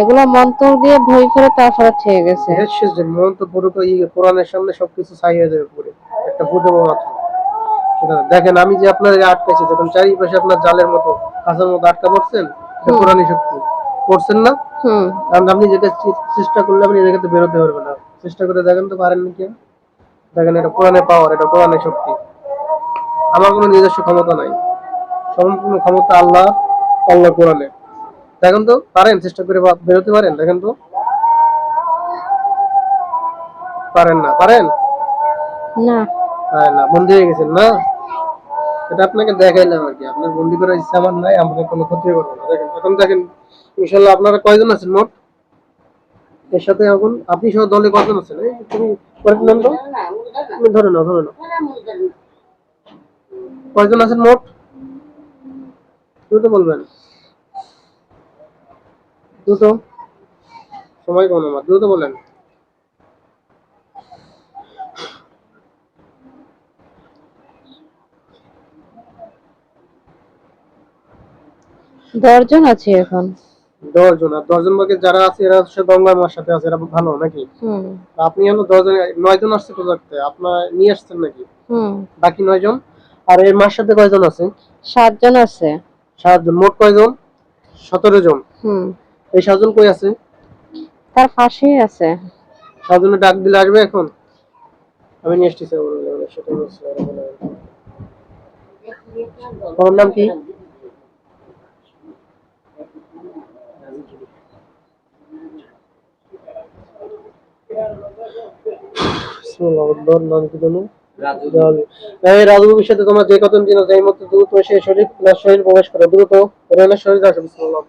এগুলো মন্ত্র দিয়ে ভয় করে তারপরে ঠিক গেছে। যে মন্ত্র পুরো তো কোরআনের সামনে সবকিছু ছাই হয়ে যাবে পুরো, একটা ফুটে মাত্র। সেটা দেখেন, আমি যে আপনার আটকাইছি, যখন চারিপাশে আপনার জালের মতো কাঁচার মতো আটকা পড়ছেন, এটা কোরআনই শক্তি। পড়ছেন না? কারণ আপনি যেটা চেষ্টা করলে আপনি এই জায়গাতে বেরোতে পারবেন না। চেষ্টা করে দেখেন তো, পারেন নাকি? দেখেন, এটা কোরআনের পাওয়ার, এটা কোরআনের শক্তি। আমার কোনো নিজস্ব ক্ষমতা নাই, সম্পূর্ণ ক্ষমতা আল্লাহ, আল্লাহ কোরআনের। দেখেন তো, পারেন? চেষ্টা করে বেরোতে পারেন? দেখেন তো, পারেন না? পারেন না, পারেন না, বন্দি হয়ে গেছেন না? এটা আপনাকে দেখাইলাম আর কি। আপনার বন্দি করার ইচ্ছা আমার নাই, আমাদের কোনো ক্ষতি করবো না। দেখেন, এখন দেখেন, ইনশাল্লাহ আপনারা কয়জন আছেন মোট এর সাথে? এখন আপনি সহ দলে কয়জন আছেন? এই তুমি করে দিলেন তো, তুমি ধরে নাও, ধরে নাও। কয়জন আছেন মোট? দ্রুত বলবেন, দ্রুত, সময় কম আমার, দ্রুত বলেন। 10 জন আছে এখন। 10 জন। আর 10 জন বাকি যারা আছে এরা হচ্ছে গঙ্গার মার সাথে আছে, এরা ভালো নাকি? আপনি হলো 10 জন, 9 জন আসছে তো থাকতে, আপনার নিয়ে আসছেন নাকি? বাকি 9 জন। আর এর মার সাথে কয়জন আছে? 7 জন আছে। 7 জন, মোট কয়জন? 17 জন। এই 7 জন কই আছে? তার পাশেই আছে। 7 জনের ডাক দিলে আসবে এখন? আমি নিয়ে আসছি। তোমার নাম কি? নাম কি জানো? এই রাজুর সাথে তোমার যে কতজন দিন এই মতো দ্রুত এসে শরীর প্রবেশ করো, দ্রুত রেলের শরীর আসো। বিসমিল্লাহ।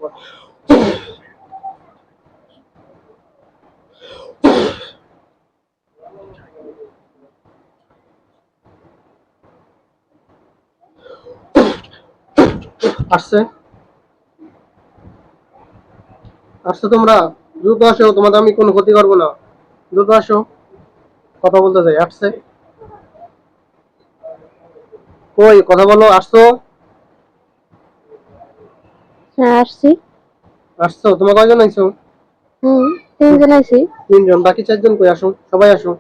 আসছে, আসছো তোমরা? দ্রুত আসো, তোমাদের আমি কোনো ক্ষতি করবো না। দ্রুত আসো, কথা বলতে চাই। আসছে? কই কথা বলো, আসছো? হ্যাঁ, আসছি। আসছো? তোমার কয়জন আইছো? 3 জন আছি। 3 জন, বাকি 4 জন কই? আসো, সবাই আসো।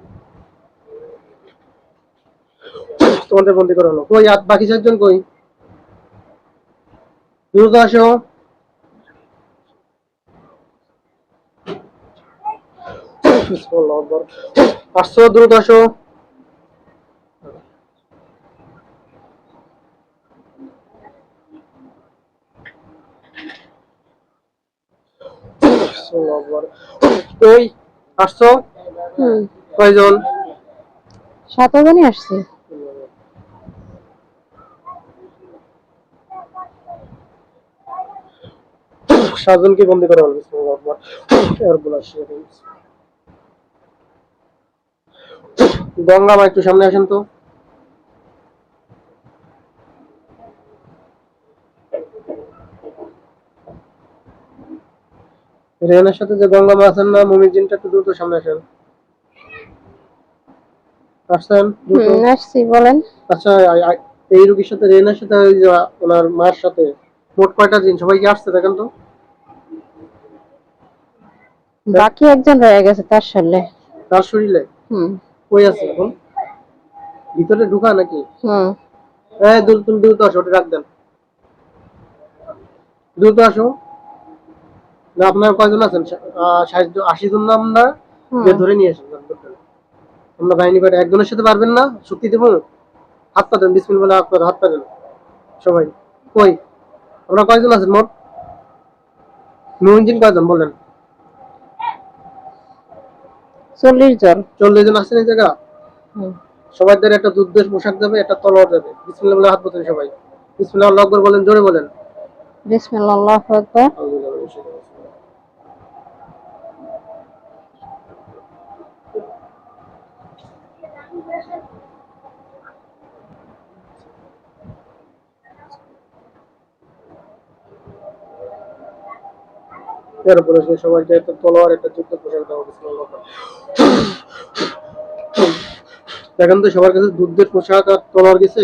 তোমাদের বন্দি করা হলো। কই বাকি 4 জন কই? দ্রুত আসো। আসছো? দ্রুত আসো। কই আসছো? কয়জন? 7 জনই আসছে। 7 জনকে বন্দি করা হলো। গঙ্গা মা একটু সামনে আসেন তো। রেহানের সাথে যে গঙ্গা মা আছেন না, মমিন জিনটা, একটু দ্রুত সামনে আসেন। আসছেন? দ্রুত আসছি, বলেন। আচ্ছা, এই রোগীর সাথে, রেহানের সাথে, ওই যে ওনার মার সাথে মোট কয়টা জিন? সবাই কি আসছে দেখেন তো? বাকি একজন রয়ে গেছে তার শরীরে। তার শরীরে কই আছে এখন? ভিতরে ঢুকা নাকি? হ্যাঁ, তুমি দ্রুত আসো, ওটা রাখ দেন। দ্রুত আসো। না, আপনার কয়জন আছেন? 80 জন না? আপনার ধরে নিয়ে আসেন। আমরা বাহিনী করে একজনের সাথে পারবেন না? শক্তি দেবো। হাত পা দেন, বিসমিল্লাহ, আপনার হাত পা দেন সবাই। কই আমরা কয়জন আছেন মোট? মুমিন কয়জন বলেন? 40 জন। 40 জন আছেন এই জায়গা। সবাই ধরে একটা যুদ্ধের পোশাক দেবে, একটা তলোয়ার দেবে। বিসমিল্লাহ বলে হাত পাতেন সবাই। বিসমিল্লাহ আল্লাহু আকবার বলেন, জোরে বলেন। বিসমিল্লাহ, আল্লাহু আকবার। এরপরে সবাইকে একটা তলোয়ার, একটা যুদ্ধের পোশাক দেওয়া। বিসমিল্লাহ। দেখেন তো সবার কাছে যুদ্ধের পোশাক আর তলোয়ার গেছে?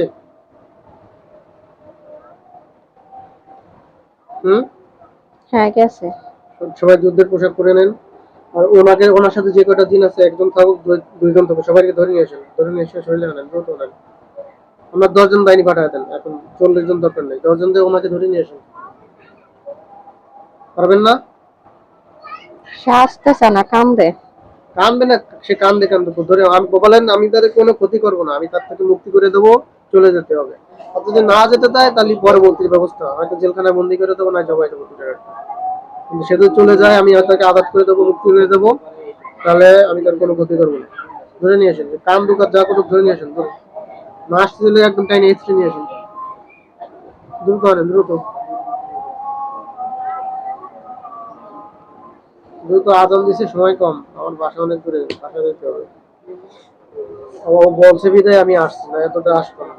হ্যাঁ, গেছে। সবাই যুদ্ধের পোশাক পরে নেন। আর ওনার সাথে যে কয়টা দিন আছে, একজন থাকুক, দুইজন থাকুক, সবাইকে ধরে নিয়ে আসেন। ধরে নিয়ে এসে শরীরে আনেন, দ্রুত আনেন। আমরা 10 জন বাহিনী পাঠায় দেন, এখন 40 জন দরকার নেই, 10 জন দিয়ে ওনাকে ধরে নিয়ে আসেন। পারবেন না? সে আসতেছে না, কান্দে। কানবে না, সে কান্দে কান্দে ধরে আমি বলেন, আমি তাদের কোনো ক্ষতি করব না, আমি তার থেকে মুক্তি করে দেবো, চলে যেতে হবে। আর যদি না যেতে দেয় তাহলে পরবর্তী ব্যবস্থা, হয়তো জেলখানায় বন্দি করে দেবো, না জবাই দেবো দুটার একটা। কিন্তু সে যদি চলে যায়, আমি হয়তো তাকে আঘাত করে দেবো, মুক্তি করে দেবো, তাহলে আমি তার কোনো ক্ষতি করবো না। ধরে নিয়ে আসেন, কান দুকার যা করুক ধরে নিয়ে আসেন, ধরে না আসতে দিলে একদম টাইনে এক্সট্রে নিয়ে আসেন, দ্রুত আনেন, দ্রুত দ্রুত। আজান দিছে, সময় কম, আমার বাসা অনেক দূরে, বাসা যেতে হবে। ও বলছে বিদায় আমি আসছি না, এতটা আসবো না।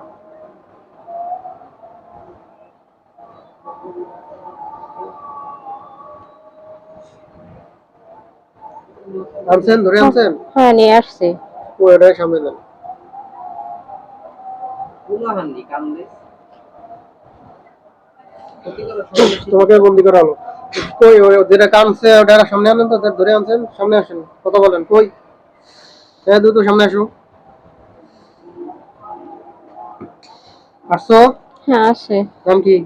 আনছেন, ধরে আনছেন? হ্যাঁ, নিয়ে আসছি। পুরোটাই সামনে দেন। তোমাকে বন্দি করা হলো। কই ওই যেটা কানছে ওটা সামনে আনেন তো, ধরে আনছেন, সামনে আসেন, কথা বলেন, কই? হ্যাঁ, দ্রুত সামনে আসো। আসছো? হ্যাঁ, আসে। নাম কি?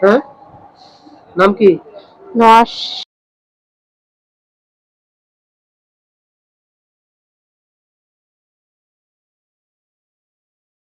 হ্যাঁ, নাম কি? নওয়াজ